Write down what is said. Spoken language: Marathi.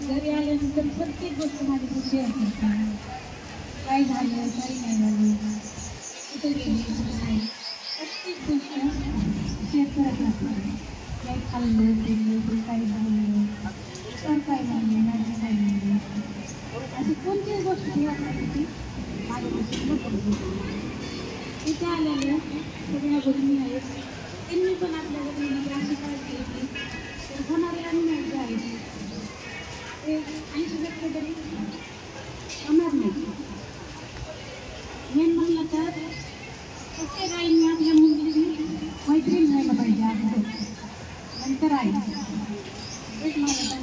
घरी आल्यानंतर प्रत्येक गोष्ट माझ्याशी शेअर करते. काय झालं काही नाही झालं, कुठे गेली कुठे नाही, प्रत्येक गोष्ट शेअर करत राहते. काही खाल्लं पिल्लं काही झालं तर काय झालं नाही काय झालं अशी कोणतीच गोष्ट ठेवत नाही ती माझ्यापासून बघत. तिथे आलेल्या सगळ्या गोष्टी आहेत. त्यांनी पण आपल्या गोष्टीमध्ये अशी काळजी घेतली तर होणारे अनुभव जे आहेत ते 80% तरी होणार नाही. मेन म्हणलं तर प्रत्येक आईने आपल्या मुलीची मैत्रीण व्हायला पाहिजे अगोदर, नंतर आई. तेच मला